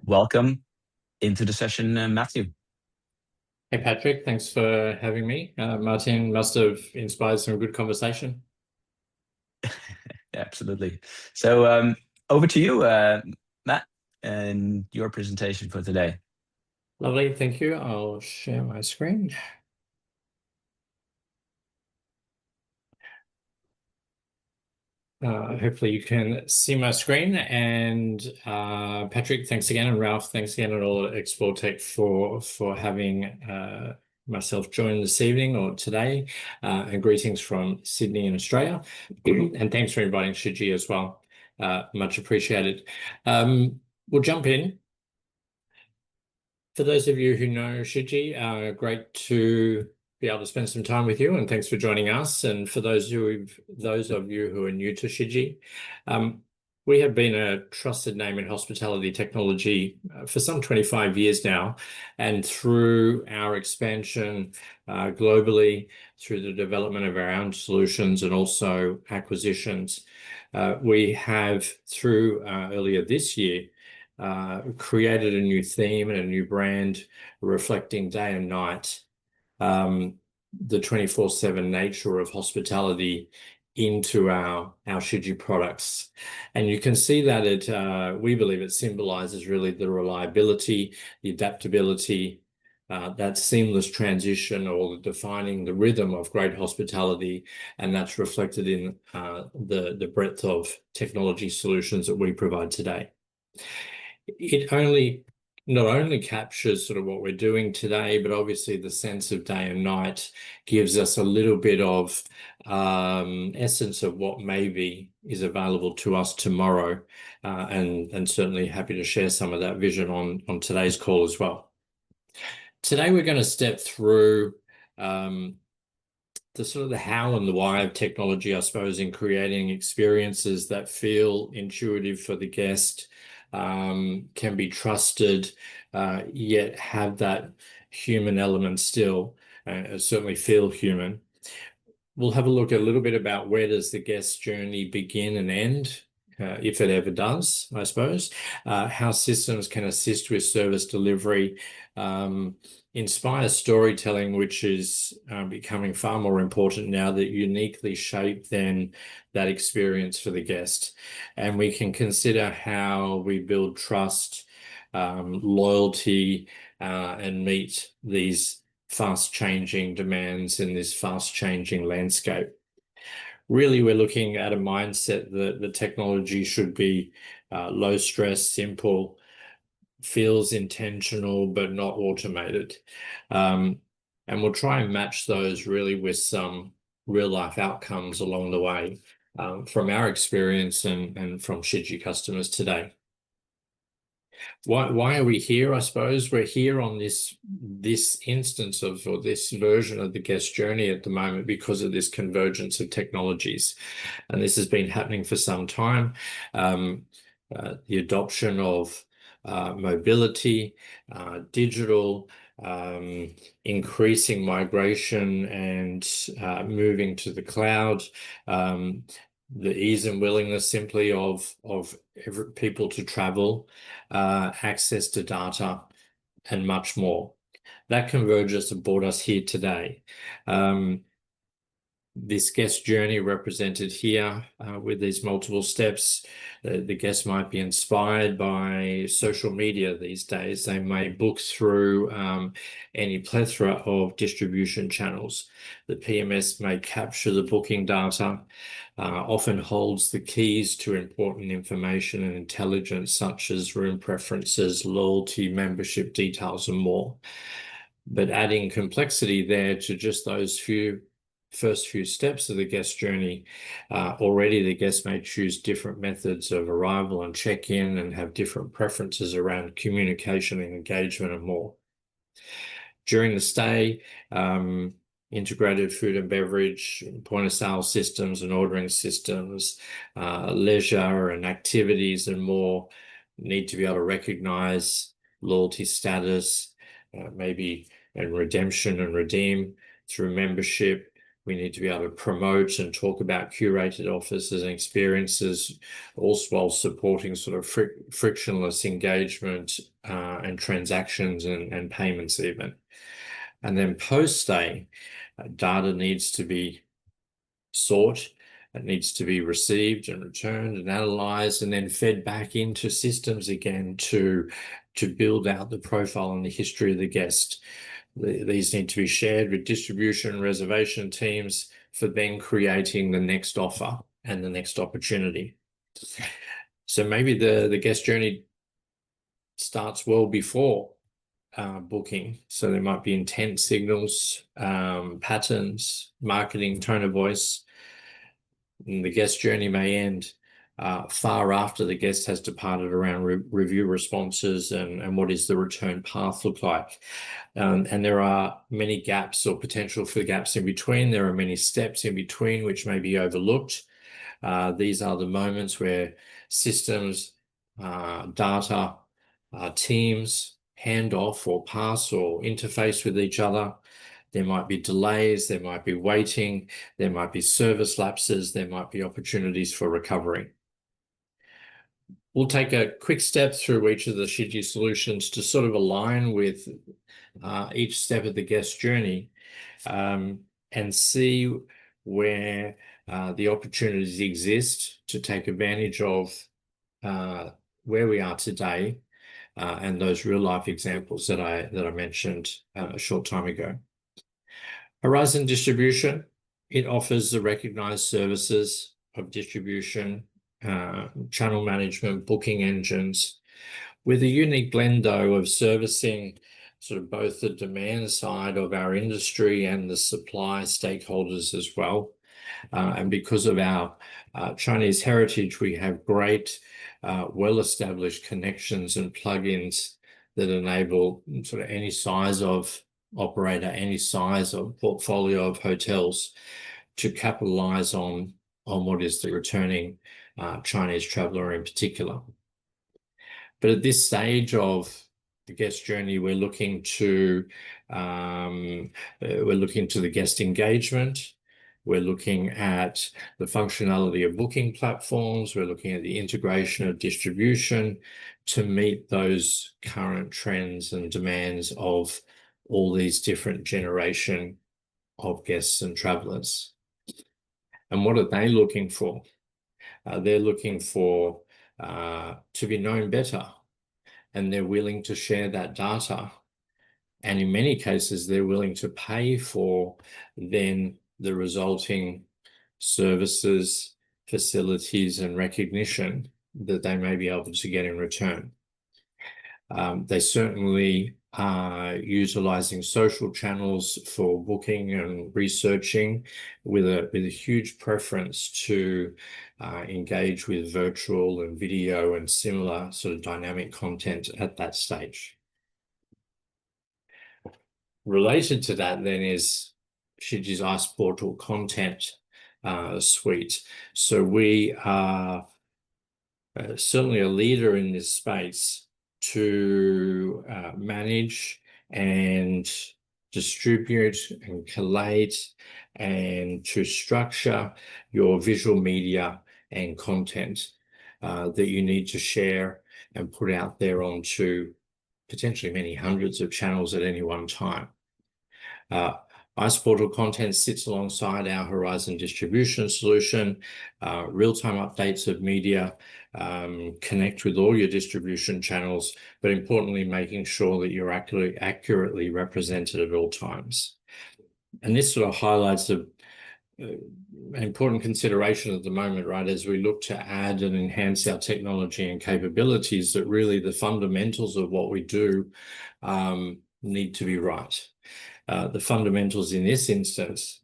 Welcome into the session, Matthew. Hey, Patrick, thanks for having me. Martin must have inspired some good conversation. Yeah, absolutely. So over to you, Matt, and your presentation for today. Lovely, thank you. I'll share my screen. Hopefully you can see my screen. And Patrick, thanks again, and Ralph, thanks again, and all at ExploreTECH for having myself join this evening or today. And greetings from Sydney in Australia. And thanks for inviting Shiji as well. Much appreciated. We'll jump in. For those of you who know Shiji, great to be able to spend some time with you, and thanks for joining us. And for those of you who are new to Shiji, we have been a trusted name in hospitality technology for some 25 years now, and through our expansion globally, through the development of our own solutions and also acquisitions, we have through earlier this year created a new theme and a new brand reflecting day and night the 24/7 nature of hospitality into our Shiji products. And you can see that we believe it symbolizes really the reliability, the adaptability, that seamless transition, or defining the rhythm of great hospitality, and that's reflected in the breadth of technology solutions that we provide today. It not only captures sort of what we're doing today, but obviously the sense of day and night gives us a little bit of essence of what maybe is available to us tomorrow, and certainly happy to share some of that vision on today's call as well. Today we're going to step through the sort of the how and the why of technology, I suppose, in creating experiences that feel intuitive for the guest, can be trusted, yet have that human element still, certainly feel human. We'll have a look a little bit about where does the guest journey begin and end, if it ever does, I suppose, how systems can assist with service delivery, inspire storytelling, which is becoming far more important now, that uniquely shape then that experience for the guest. And we can consider how we build trust, loyalty, and meet these fast-changing demands in this fast-changing landscape. Really, we're looking at a mindset that the technology should be low stress, simple, feels intentional, but not automated. And we'll try and match those really with some real life outcomes along the way, from our experience and from Shiji customers today. Why are we here? I suppose we're here on this instance of, or this version of the guest journey at the moment, because of this convergence of technologies. And this has been happening for some time. The adoption of mobility, digital, increasing migration and moving to the cloud, the ease and willingness simply of people to travel, access to data, and much more. That convergence has brought us here today. This guest journey represented here with these multiple steps. The guest might be inspired by social media these days. They may book through any plethora of distribution channels. The PMS may capture the booking data, often holds the keys to important information and intelligence, such as room preferences, loyalty, membership details, and more. But adding complexity there to just those first few steps of the guest journey, already the guest may choose different methods of arrival and check-in, and have different preferences around communication and engagement and more. During the stay, integrated food and beverage, point of sale systems and ordering systems, leisure and activities and more need to be able to recognize loyalty status, maybe, and redemption and redeem through membership, We need to be able to promote and talk about curated offers and experiences, also while supporting sort of frictionless engagement and transactions and payments even. And then post-stay, data needs to be sought, it needs to be received and returned and analyzed and then fed back into systems again to build out the profile and the history of the guest. These need to be shared with distribution and reservation teams for then creating the next offer and the next opportunity. So maybe the guest journey starts well before booking. So there might be intent signals, patterns, marketing, tone of voice. And the guest journey may end far after the guest has departed around review responses and what is the return path look like. And there are many gaps or potential for gaps in between. There are many steps in between which may be overlooked. These are the moments where systems, data, teams hand off or pass or interface with each other. There might be delays, there might be waiting, there might be service lapses, there might be opportunities for recovery. We'll take a quick step through each of the Shiji solutions to sort of align with each step of the guest journey and see where the opportunities exist to take advantage of where we are today and those real life examples that I mentioned a short time ago. Horizon distribution, it offers the recognized services of distribution, channel management, booking engines, with a unique blend, though, of servicing sort of both the demand side of our industry and the supply stakeholders as well. And because of our Chinese heritage, we have great, well-established connections and plugins that enable sort of any size of operator, any size of portfolio of hotels to capitalize on what is the returning Chinese traveler in particular. But at this stage of the guest journey, we're looking to the guest engagement. We're looking at the functionality of booking platforms. We're looking at the integration of distribution to meet those current trends and demands of all these different generation of guests and travelers. And what are they looking for? They're looking for to be known better, and they're willing to share that data. And in many cases, they're willing to pay for then the resulting services, facilities, and recognition that they may be able to get in return. They certainly are utilizing social channels for booking and researching with a huge preference to engage with virtual and video and similar sort of dynamic content at that stage. Related to that then is Shiji's Ice Portal content suite. So we are certainly a leader in this space to manage and distribute and collate and to structure your visual media and content that you need to share and put out there onto potentially many hundreds of channels at any one time. Ice Portal content sits alongside our Horizon distribution solution, real-time updates of media, connect with all your distribution channels, but importantly, making sure that you're accurately represented at all times. And this sort of highlights an important consideration at the moment, right, as we look to add and enhance our technology and capabilities, that really the fundamentals of what we do need to be right. The fundamentals in this instance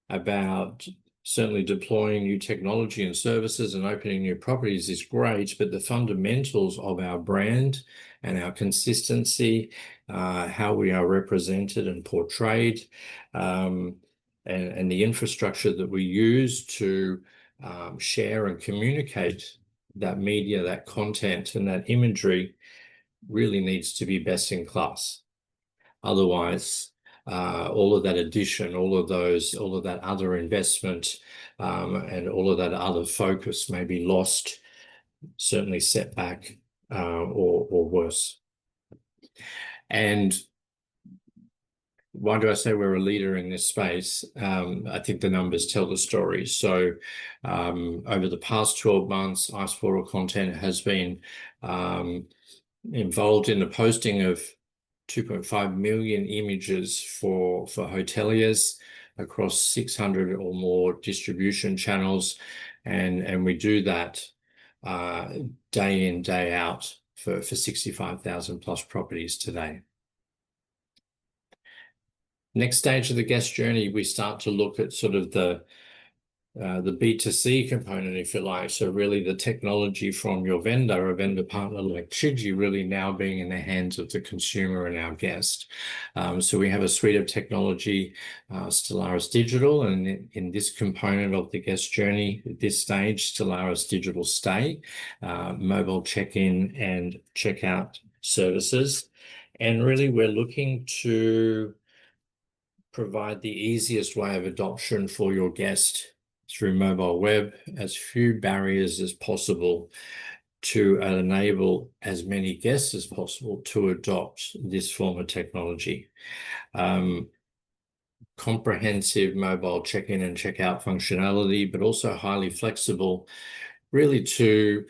about certainly deploying new technology and services and opening new properties is great, but the fundamentals of our brand and our consistency, how we are represented and portrayed, and the infrastructure that we use to share and communicate that media, that content, and that imagery really needs to be best in class. Otherwise, all of that addition, all of that other investment, and all of that other focus may be lost, certainly set back, or worse. And why do I say we're a leader in this space? I think the numbers tell the story. So over the past 12 months, Explorer content has been involved in the posting of 2.5 million images for hoteliers across 600 or more distribution channels. And we do that day in, day out for 65,000 plus properties today. Next stage of the guest journey, we start to look at sort of the B2C component, if you like. So really the technology from your vendor, a vendor partner like Shiji, really now being in the hands of the consumer and our guest. So we have a suite of technology, Stellaris Digital, and in this component of the guest journey, at this stage, Stellaris Digital Stay, mobile check-in and check-out services. And really we're looking to provide the easiest way of adoption for your guest through mobile web, as few barriers as possible to enable as many guests as possible to adopt this form of technology. Comprehensive mobile check-in and check-out functionality, but also highly flexible, really to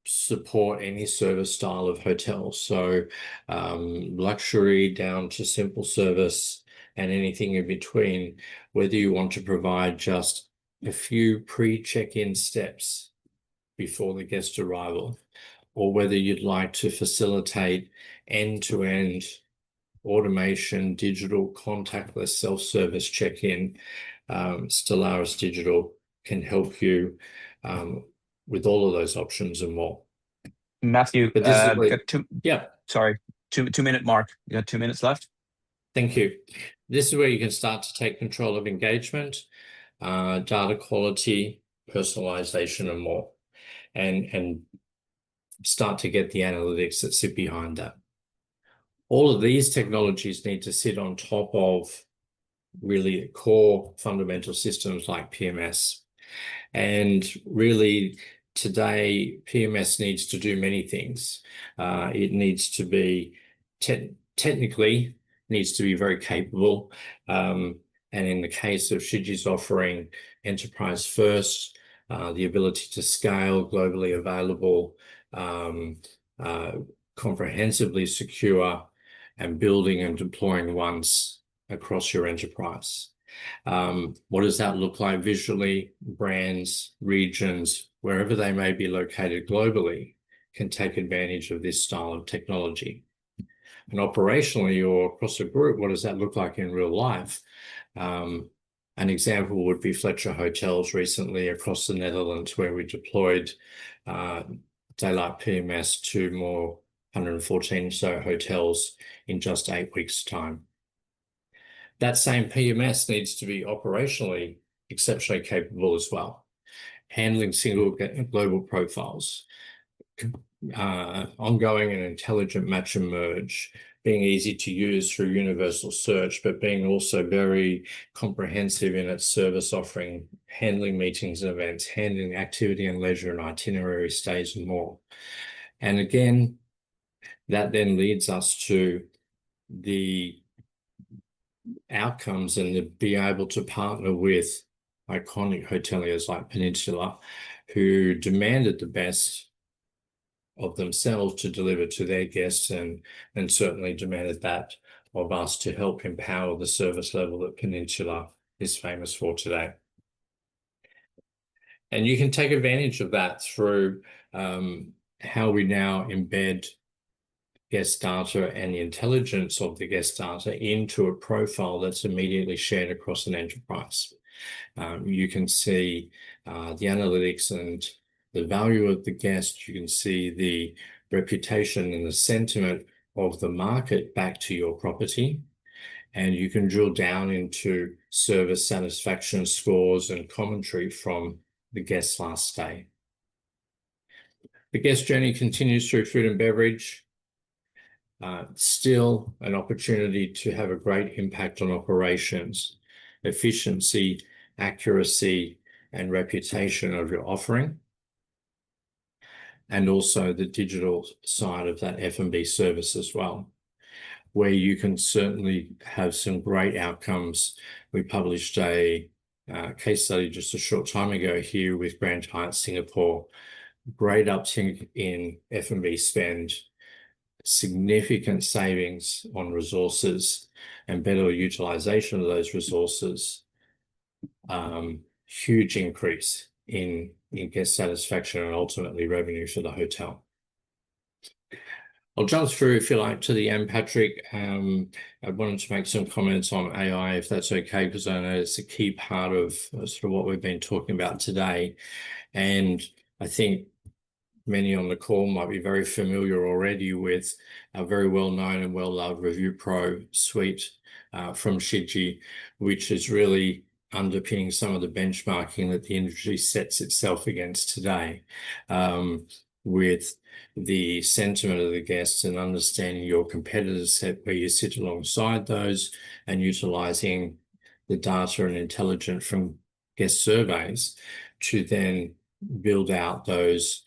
support any service style of hotel. So luxury down to simple service and anything in between, whether you want to provide just a few pre-check-in steps before the guest arrival, or whether you'd like to facilitate end-to-end automation, digital, contactless, self-service check-in, Stellaris Digital can help you with all of those options and more. Matthew, But this is sorry, 2-minute mark. You got 2 minutes left. Thank you. This is where you can start to take control of engagement, data quality, personalization, and more, and start to get the analytics that sit behind that. All of these technologies need to sit on top of really core fundamental systems like PMS. And really today, PMS needs to do many things. It needs to be technically needs to be very capable. And in the case of Shiji's offering, enterprise first, the ability to scale, globally available, comprehensively secure, and building and deploying once across your enterprise. What does that look like visually? Brands, regions, wherever they may be located globally, can take advantage of this style of technology. And operationally or across a group, what does that look like in real life? An example would be Fletcher Hotels recently across the Netherlands, where we deployed Daylight PMS to more 114 so hotels in just 8 weeks' time. That same PMS needs to be operationally exceptionally capable as well, handling single global profiles, ongoing and intelligent match and merge, being easy to use through universal search, but being also very comprehensive in its service offering, handling meetings and events, handling activity and leisure and itinerary stays and more. And again, that then leads us to the outcomes and to be able to partner with iconic hoteliers like Peninsula, who demanded the best of themselves to deliver to their guests, and certainly demanded that of us to help empower the service level that Peninsula is famous for today. And you can take advantage of that through how we now embed guest data and the intelligence of the guest data into a profile that's immediately shared across an enterprise. You can see the analytics and the value of the guest. You can see the reputation and the sentiment of the market back to your property. And you can drill down into service satisfaction scores and commentary from the guest's last stay. The guest journey continues through food and beverage. still an opportunity to have a great impact on operations, efficiency, accuracy, and reputation of your offering, and also the digital side of that F&B service as well, where you can certainly have some great outcomes. We published a case study just a short time ago here with Grand Hyatt Singapore. Great uptick in F&B spend, significant savings on resources and better utilization of those resources, huge increase in guest satisfaction and ultimately revenue for the hotel. I'll jump through, if you like, to the end, Patrick. I wanted to make some comments on AI, if that's okay, because I know it's a key part of sort of what we've been talking about today. And I think many on the call might be very familiar already with our very well-known and well-loved Review Pro suite from Shiji, which is really underpinning some of the benchmarking that the industry sets itself against today, with the sentiment of the guests and understanding your competitor set where you sit alongside those and utilizing the data and intelligence from guest surveys to then build out those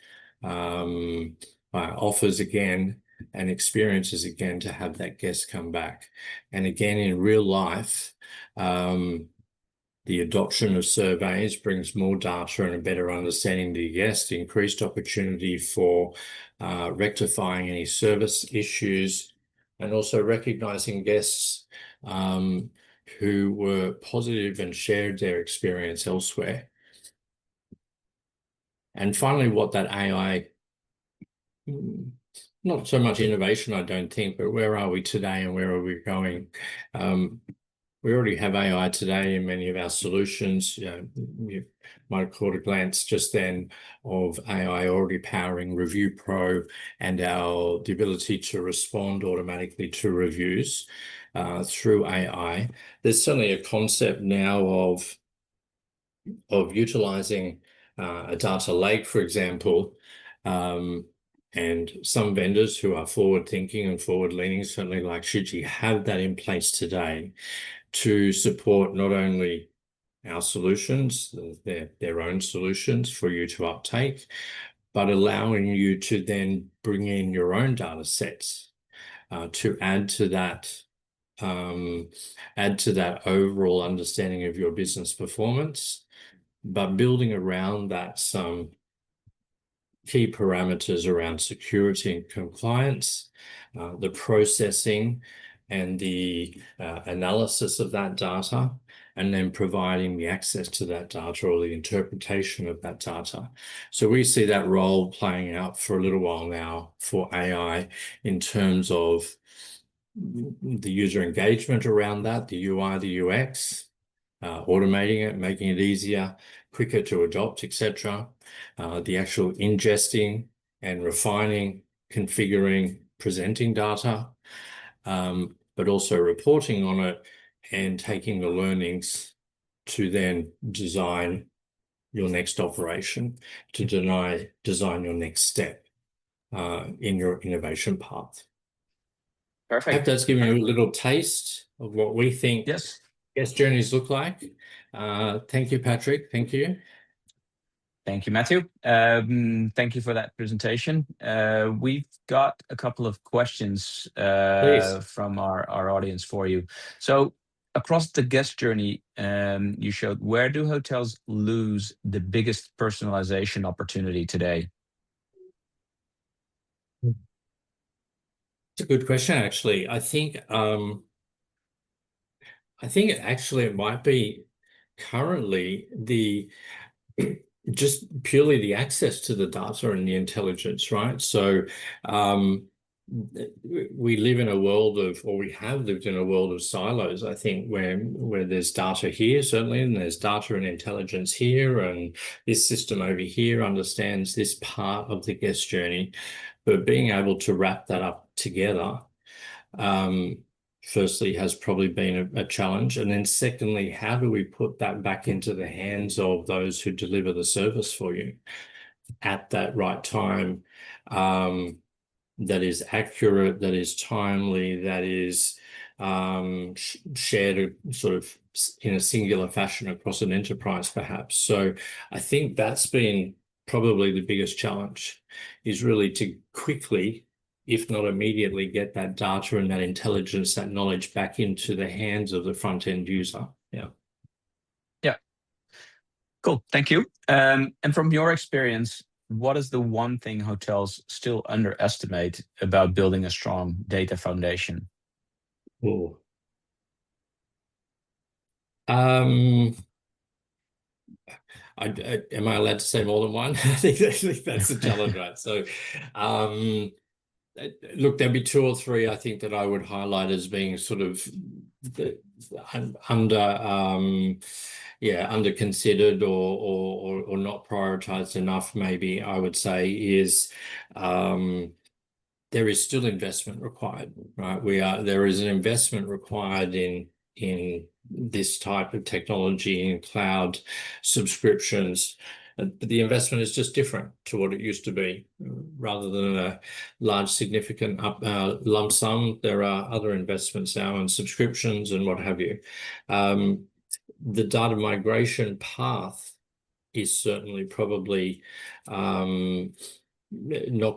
offers again and experiences again to have that guest come back. And again, in real life, the adoption of surveys brings more data and a better understanding to the guest, increased opportunity for rectifying any service issues, and also recognizing guests who were positive and shared their experience elsewhere. And finally, what that AI, not so much innovation, I don't think, but where are we today and where are we going? We already have AI today in many of our solutions. You might have caught a glance just then of AI already powering Review Pro and the ability to respond automatically to reviews through AI. There's certainly a concept now of utilizing a data lake, for example, and some vendors who are forward-thinking and forward-leaning, certainly like Shiji, have that in place today to support not only our solutions, their own solutions for you to uptake, but allowing you to then bring in your own data sets to add to that overall understanding of your business performance, but building around that some key parameters around security and compliance, the processing and the analysis of that data, and then providing the access to that data or the interpretation of that data. So we see that role playing out for a little while now for AI in terms of the user engagement around that, the UI, the UX, automating it, making it easier, quicker to adopt, etc. The actual ingesting and refining, configuring, presenting data, but also reporting on it and taking the learnings to then design your next operation, to design your next step in your innovation path. Perfect. I hope that's given you a little taste of what we think Yes. guest journeys look like. Thank you, Patrick. Thank you. Thank you, Matthew. Thank you for that presentation. We've got a couple of questions from our audience for you. So across the guest journey, you showed, where do hotels lose the biggest personalization opportunity today? It's a good question, actually. I think actually it might be currently just purely the access to the data and the intelligence, right? So we live in a world of, or we have lived in a world of silos, I think, where there's data here, certainly, and there's data and intelligence here, and this system over here understands this part of the guest journey. But being able to wrap that up together, firstly, has probably been a challenge. And then secondly, how do we put that back into the hands of those who deliver the service for you at that right time, that is accurate, that is timely, that is shared sort of in a singular fashion across an enterprise, perhaps. So I think that's been probably the biggest challenge, is really to quickly, if not immediately, get that data and that intelligence, that knowledge back into the hands of the front end user. Yeah. Yeah. Cool. Thank you. And from your experience, what is the one thing hotels still underestimate about building a strong data foundation? Oh. Am I allowed to say more than one? I think that's the challenge, right? So, look, there'd be two or three I think that I would highlight as being sort of under considered or not prioritized enough, maybe I would say, is there is still investment required, right? There is an investment required in this type of technology, in cloud subscriptions. But the investment is just different to what it used to be. Rather than a large significant lump sum, there are other investments now in subscriptions and what have you. The data migration path is certainly probably not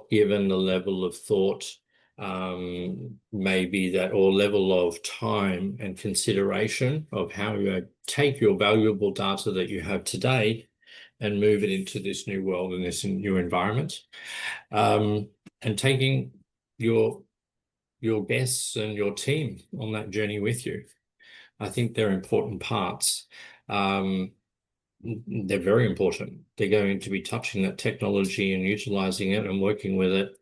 given the level of thought, maybe that, or level of time and consideration of how you take your valuable data that you have today and move it into this new world and this new environment, and taking your guests and your team on that journey with you. I think they're important parts. They're very important. They're going to be touching that technology and utilizing it and working with it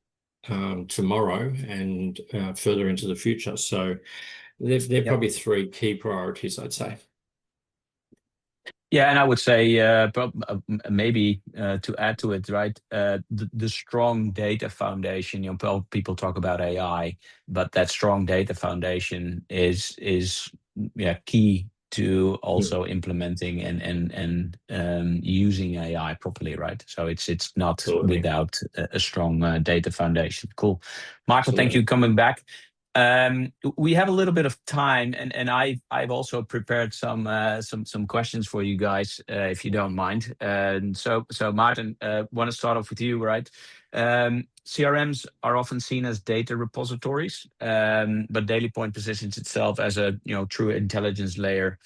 tomorrow and further into the future. So they're probably three key priorities, I'd say. Yeah, and I would say maybe to add to it, right? The strong data foundation. People talk about AI, but that strong data foundation is key to also implementing and using AI properly, right? So it's not without a strong data foundation. Cool, Maarten, thank you coming back. We have a little bit of time, and I've also prepared some questions for you guys, if you don't mind. So Maarten, want to start off with you, right? CRMs are often seen as data repositories, but dailypoint positions itself as a true intelligence layer.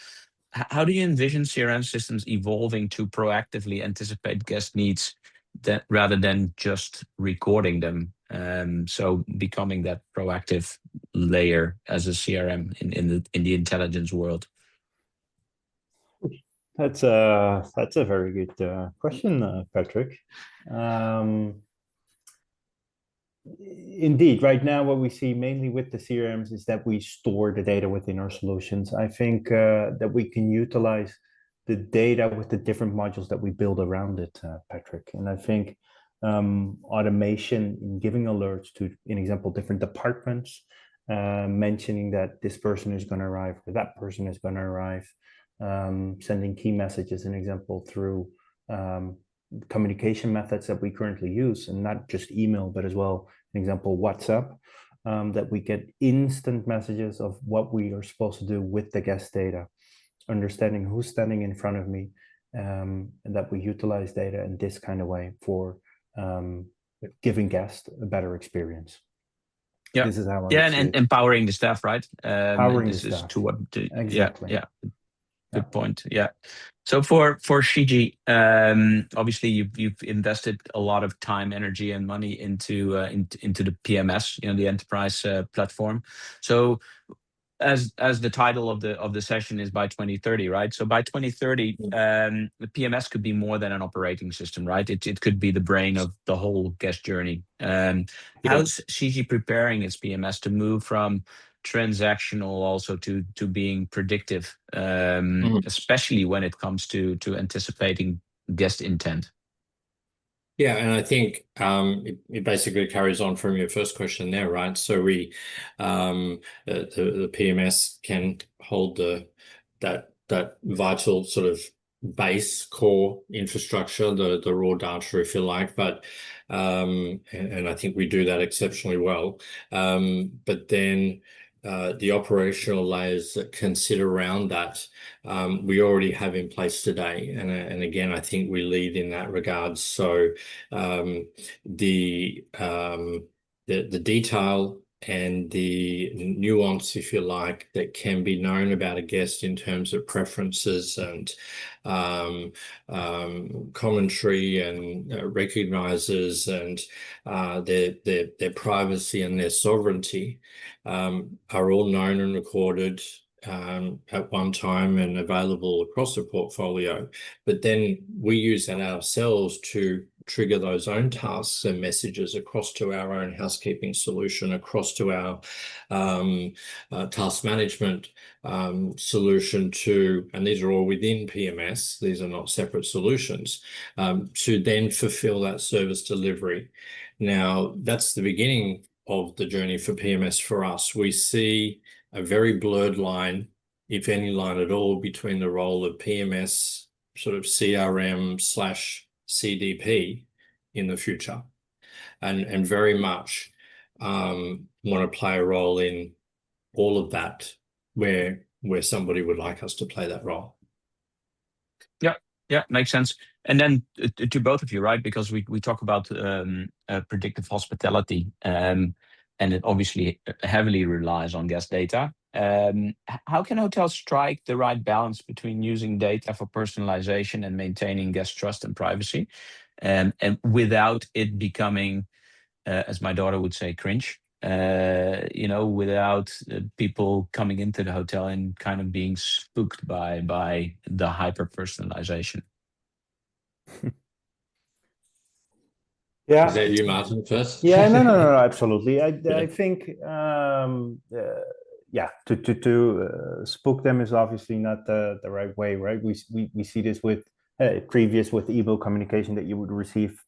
How do you envision CRM systems evolving to proactively anticipate guest needs, that rather than just recording them? So becoming that proactive layer as a CRM in the intelligence world. That's a very good question, Patrick. Indeed, right now what we see mainly with the CRMs is that we store the data within our solutions. I think that we can utilize the data with the different modules that we build around it, Patrick. And I think automation in giving alerts to, in example, different departments, mentioning that this person is going to arrive or that person is going to arrive, sending key messages, an example, through communication methods that we currently use, and not just email, but as well, an example, WhatsApp, that we get instant messages of what we are supposed to do with the guest data, understanding who's standing in front of me, and that we utilize data in this kind of way for giving guests a better experience. Yeah, this is how and empowering the staff, right? Empowering the staff. Exactly. Yeah. Good point. Yeah. So for Shiji, obviously you've invested a lot of time, energy, and money into the PMS, the enterprise platform. So as the title of the session is, by 2030, right? So by 2030, the PMS could be more than an operating system, right? It could be the brain of the whole guest journey. How's Shiji preparing its PMS to move from transactional also to being predictive, especially when it comes to anticipating guest intent? Yeah, and I think it basically carries on from your first question there, right? So the PMS can hold that vital sort of base core infrastructure, the raw data, if you like, but and I think we do that exceptionally well. But then the operational layers that can sit around that, we already have in place today, and again, I think we lead in that regard. So the detail and the nuance, if you like, that can be known about a guest in terms of preferences and commentary and recognizes and their privacy and their sovereignty are all known and recorded at one time and available across the portfolio. But then we use that ourselves to trigger those own tasks and messages across to our own housekeeping solution, across to our task management solution to, and these are all within PMS, these are not separate solutions, to then fulfill that service delivery. Now, that's the beginning of the journey for PMS for us. We see a very blurred line, if any line at all, between the role of PMS, sort of CRM/CDP in the future, and very much want to play a role in all of that where somebody would like us to play that role. Yeah, makes sense. And then to both of you, right? Because we talk about predictive hospitality, and it obviously heavily relies on guest data. How can hotels strike the right balance between using data for personalization and maintaining guest trust and privacy, and without it becoming, as my daughter would say, cringe? Without people coming into the hotel and kind of being spooked by the hyper-personalization. Yeah. Is that you, Maarten, first? Yeah, no, absolutely. I think, to spook them is obviously not the right way, right? We see this with with email communication, that you would receive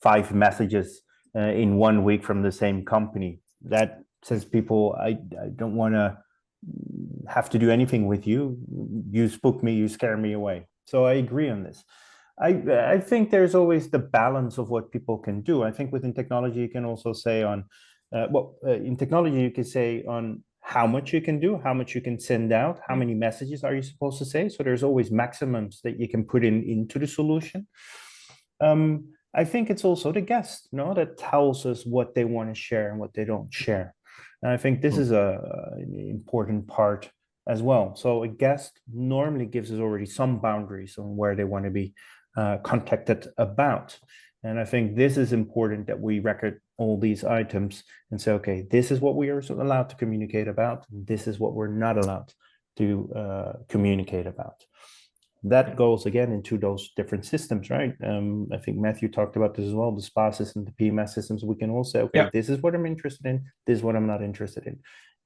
5 messages in 1 week from the same company. That says people, I don't want to have to do anything with you. You spook me, you scare me away. So I agree on this. I think there's always the balance of what people can do. I think within technology, you can also say on, in technology, you can say on how much you can do, how much you can send out, how many messages are you supposed to say. So there's always maximums that you can put into the solution. I think it's also the guest, that tells us what they want to share and what they don't share. And I think this is an important part as well. So a guest normally gives us already some boundaries on where they want to be contacted about. And I think this is important, that we record all these items and say, okay, this is what we are allowed to communicate about. This is what we're not allowed to communicate about. That goes again into those different systems, right? I think Matthew talked about this as well, the SPA system, the PMS systems. We can all say, okay, this is what I'm interested in. This is what I'm not interested in.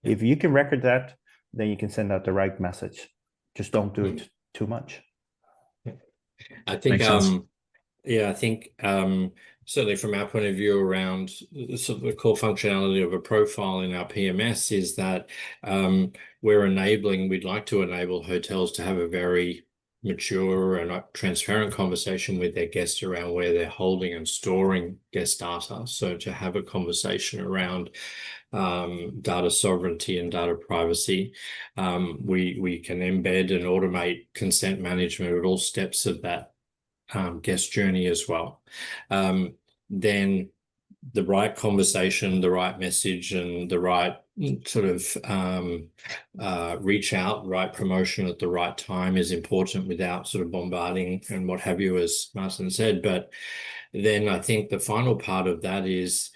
If you can record that, then you can send out the right message. Just don't do it too much. I think, I think certainly from our point of view around sort of the core functionality of a profile in our PMS is that we'd like to enable hotels to have a very mature and transparent conversation with their guests around where they're holding and storing guest data. So to have a conversation around data sovereignty and data privacy, we can embed and automate consent management at all steps of that guest journey as well. Then the right conversation, the right message, and the right sort of reach out, right promotion at the right time is important without sort of bombarding and what have you, as Maarten said. But then I think the final part of that is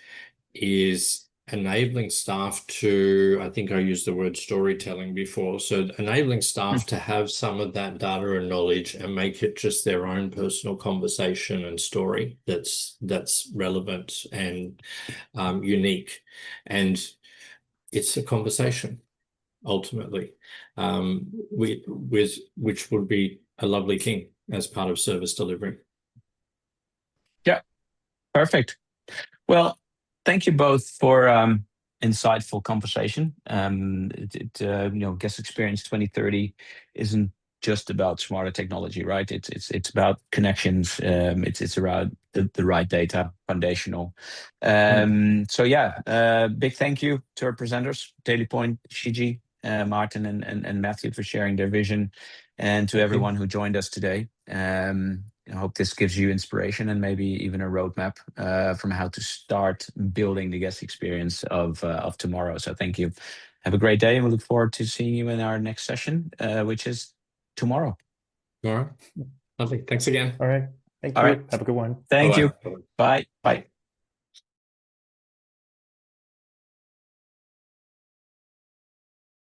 enabling staff to, I think I used the word storytelling before, so enabling staff to have some of that data and knowledge and make it just their own personal conversation and story that's relevant and unique. And it's a conversation, ultimately, which would be a lovely thing as part of service delivery. Yeah, perfect. Well, thank you both for insightful conversation. Guest experience 2030 isn't just about smarter technology, right? It's about connections. It's around the right data, foundational. So yeah, big thank you to our presenters, DailyPoint, Shiji, Maarten, and Matthew for sharing their vision, and to everyone who joined us today. I hope this gives you inspiration and maybe even a roadmap from how to start building the guest experience of tomorrow. So thank you. Have a great day, and we look forward to seeing you in our next session, which is tomorrow. All right. Lovely. Thanks again. All right. Thank All you. right. Have a good one. Thank you. Bye-bye. Bye. Bye.